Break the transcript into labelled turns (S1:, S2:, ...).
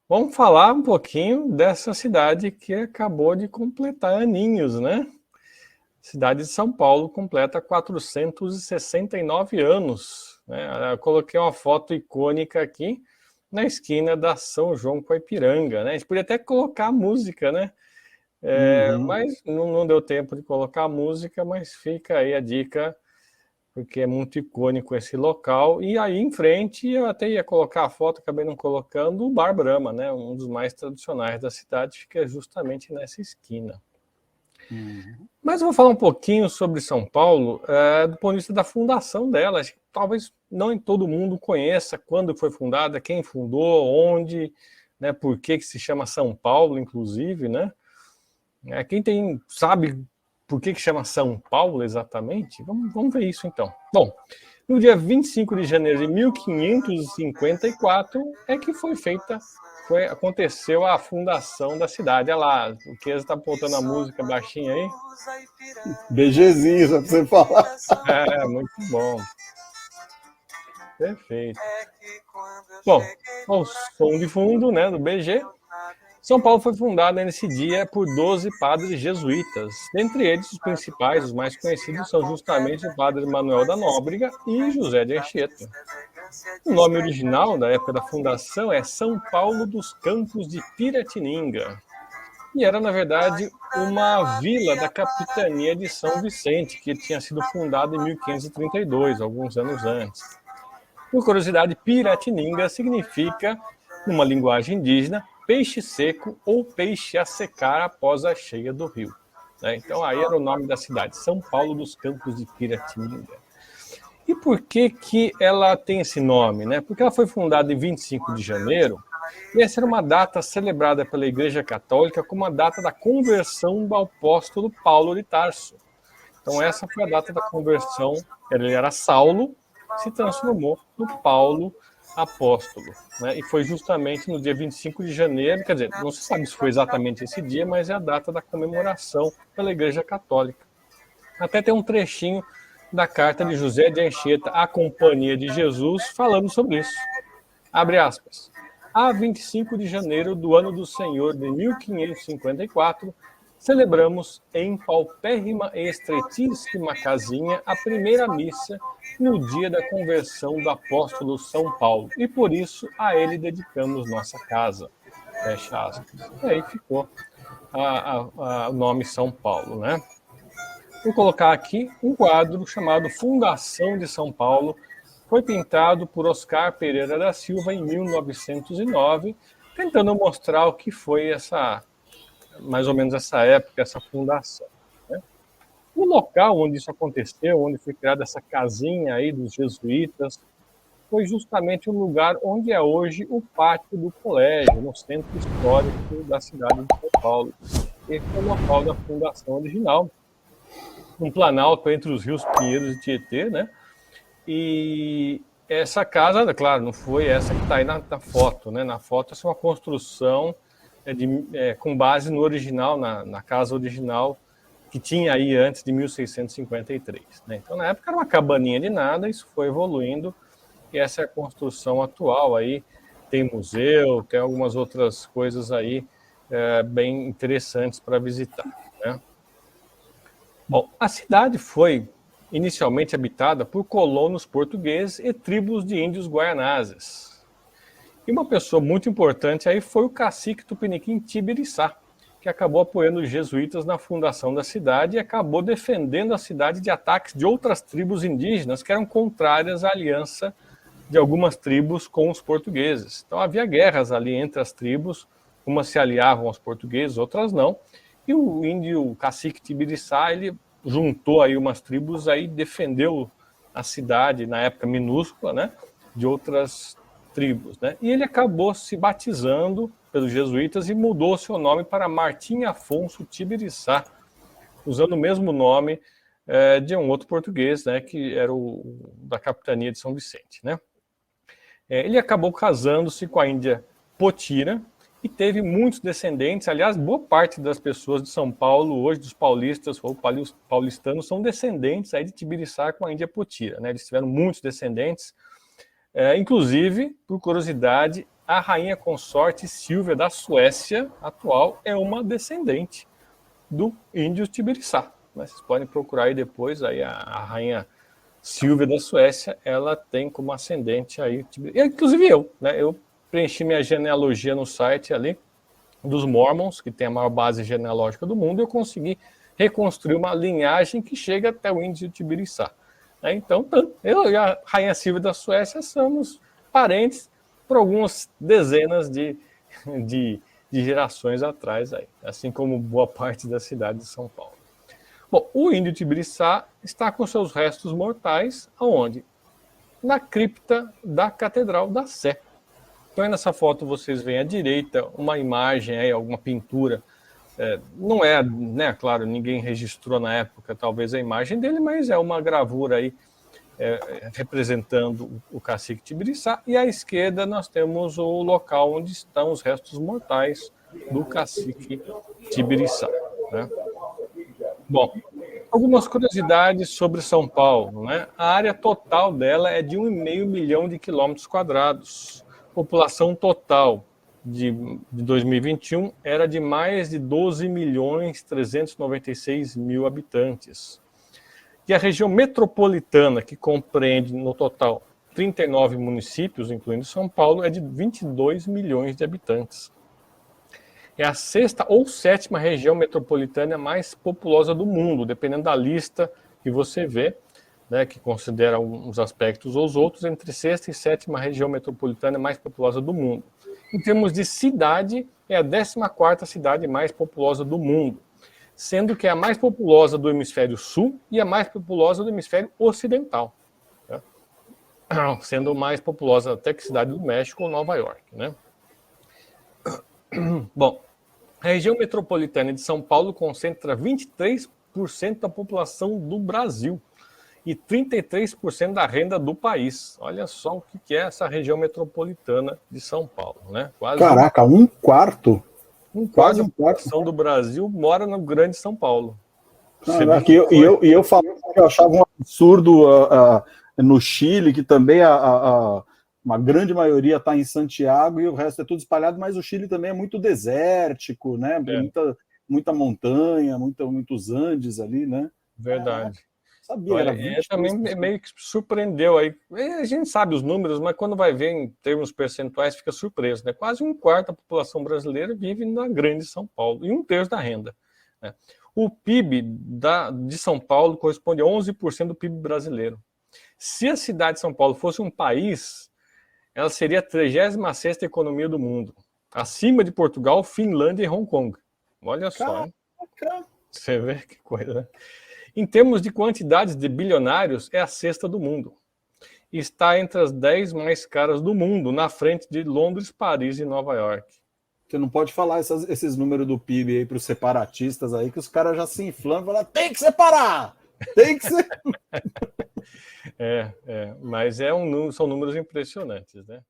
S1: Vamos falar um pouquinho dessa cidade que acabou de completar aninhos, né? A cidade de São Paulo completa 469 anos, né? Eu coloquei uma foto icônica aqui na esquina da São João com a Ipiranga, né? A gente podia até colocar a música, né? Mas não deu tempo de colocar a música, mas fica aí a dica, porque é muito icônico esse local. E aí em frente eu até ia colocar a foto, acabei não colocando, o Bar Brahma, né? Um dos mais tradicionais da cidade, fica justamente nessa esquina. Mas eu vou falar um pouquinho sobre São Paulo, do ponto de vista da fundação dela. Acho que talvez não em todo mundo conheça quando foi fundada, quem fundou, onde, né, por que se chama São Paulo, inclusive, né? Quem sabe por que chama São Paulo exatamente? Vamos ver isso então. Bom, no dia 25 de janeiro de 1554 é que aconteceu a fundação da cidade. Olha lá, o Chiesa está botando a música baixinha aí.
S2: BGzinho, só pra você falar.
S1: Muito bom. Perfeito. Bom, o som de fundo, né, do BG. São Paulo foi fundada nesse dia por 12 padres jesuítas. Dentre eles, os principais, os mais conhecidos, são justamente o padre Manuel da Nóbrega e José de Anchieta. O nome original da época da fundação é São Paulo dos Campos de Piratininga. E era, na verdade, uma vila da capitania de São Vicente, que tinha sido fundada em 1532, alguns anos antes. Por curiosidade, Piratininga significa, numa linguagem indígena, peixe seco ou peixe a secar após a cheia do rio. Então aí era o nome da cidade, São Paulo dos Campos de Piratininga. E por que ela tem esse nome? Porque ela foi fundada em 25 de janeiro, e essa era uma data celebrada pela Igreja Católica como a data da conversão do apóstolo Paulo de Tarso. Então essa foi a data da conversão, ele era Saulo, se transformou no Paulo apóstolo, né? E foi justamente no dia 25 de janeiro, quer dizer, não se sabe se foi exatamente esse dia, mas é a data da comemoração pela Igreja Católica. Até tem um trechinho da carta de José de Anchieta à Companhia de Jesus falando sobre isso. Abre aspas. A 25 de janeiro do ano do Senhor de 1554, celebramos em paupérrima e estreitíssima casinha a primeira missa no dia da conversão do apóstolo São Paulo, e por isso a ele dedicamos nossa casa. Fecha aspas. E aí ficou o nome São Paulo, né? Vou colocar aqui um quadro chamado Fundação de São Paulo. Foi pintado por Oscar Pereira da Silva em 1909, tentando mostrar o que foi mais ou menos essa época, essa fundação. Né? O local onde isso aconteceu, onde foi criada essa casinha aí dos jesuítas, foi justamente o lugar onde é hoje o pátio do colégio, no centro histórico da cidade de São Paulo. Esse é o local da fundação original, um planalto entre os rios Pinheiros e Tietê, né? E essa casa, claro, não foi essa que está aí na foto, né? Na foto, essa é uma construção com base no original, na casa original que tinha aí antes de 1653. Né? Então, na época, era uma cabaninha de nada, isso foi evoluindo, e essa é a construção atual aí. Tem museu, tem algumas outras coisas aí bem interessantes para visitar. Né? Bom, a cidade foi inicialmente habitada por colonos portugueses e tribos de índios guaianazes. E uma pessoa muito importante aí foi o cacique tupiniquim Tibiriçá, que acabou apoiando os jesuítas na fundação da cidade e acabou defendendo a cidade de ataques de outras tribos indígenas que eram contrárias à aliança de algumas tribos com os portugueses. Então havia guerras ali entre as tribos, umas se aliavam aos portugueses, outras não. E o índio cacique Tibiriçá, ele juntou aí umas tribos, aí defendeu a cidade, na época minúscula, né, de outras tribos. Né? E ele acabou se batizando pelos jesuítas e mudou seu nome para Martim Afonso Tibiriçá, usando o mesmo nome de um outro português, né, que era o da capitania de São Vicente. Né? Ele acabou casando-se com a índia Potira, e teve muitos descendentes. Aliás, boa parte das pessoas de São Paulo hoje, dos paulistas ou paulistanos, são descendentes aí de Tibiriçá com a Índia Potira. Né? Eles tiveram muitos descendentes. Inclusive, por curiosidade, a rainha consorte Silvia da Suécia atual é uma descendente do índio Tibiriçá. Vocês podem procurar aí depois, aí a rainha Silvia da Suécia, ela tem como ascendente aí, inclusive eu, né? Eu preenchi minha genealogia no site ali dos Mormons, que tem a maior base genealógica do mundo, e eu consegui reconstruir uma linhagem que chega até o índio Tibiriçá. Então, eu e a rainha Silvia da Suécia somos parentes por algumas dezenas de gerações atrás, aí, assim como boa parte da cidade de São Paulo. Bom, o índio Tibiriçá está com seus restos mortais aonde? Na cripta da Catedral da Sé. Então, aí nessa foto vocês veem à direita uma imagem, aí, alguma pintura. Não é, né, claro, ninguém registrou na época talvez a imagem dele, mas é uma gravura aí representando o cacique Tibiriçá. E à esquerda nós temos o local onde estão os restos mortais do cacique Tibiriçá, né? Bom, algumas curiosidades sobre São Paulo, né? A área total dela é de 1,5 milhão de quilômetros quadrados. População total de 2021 era de mais de 12.396.000 habitantes. E a região metropolitana, que compreende no total 39 municípios, incluindo São Paulo, é de 22 milhões de habitantes. É a 6ª ou 7ª região metropolitana mais populosa do mundo, dependendo da lista que você vê, né, que considera uns aspectos ou os outros, entre 6ª e 7ª região metropolitana mais populosa do mundo. Em termos de cidade, é a 14ª cidade mais populosa do mundo, sendo que é a mais populosa do hemisfério sul e a mais populosa do hemisfério ocidental, né? Sendo mais populosa até que a cidade do México ou Nova York, né? Bom, a região metropolitana de São Paulo concentra 23% da população do Brasil e 33% da renda do país. Olha só o que é essa região metropolitana de São Paulo, né?
S2: Quase caraca, um quarto?
S1: Quase um quarto da população do Brasil mora no Grande São Paulo.
S2: Caraca, eu falava que eu achava um absurdo no Chile, que também uma grande maioria está em Santiago e o resto é tudo espalhado, mas o Chile também é muito desértico, né? Muita montanha, muitos Andes ali, né?
S1: Verdade.
S2: Sabia,
S1: olha, também meio que surpreendeu aí. A gente sabe os números, mas quando vai ver em termos percentuais fica surpreso, né? Quase um quarto da população brasileira vive na Grande São Paulo e 1/3 da renda, né? O PIB de São Paulo corresponde a 11% do PIB brasileiro. Se a cidade de São Paulo fosse um país, ela seria a 36ª economia do mundo, acima de Portugal, Finlândia e Hong Kong. Olha só, hein? Você vê que coisa, né? Em termos de quantidades de bilionários, é a 6ª do mundo. Está entre as 10 mais caras do mundo, na frente de Londres, Paris e Nova York.
S2: Você não pode falar esses números do PIB aí para os separatistas aí, que os caras já se inflamam e falam, tem que separar! Tem que ser...
S1: Mas são números impressionantes, né?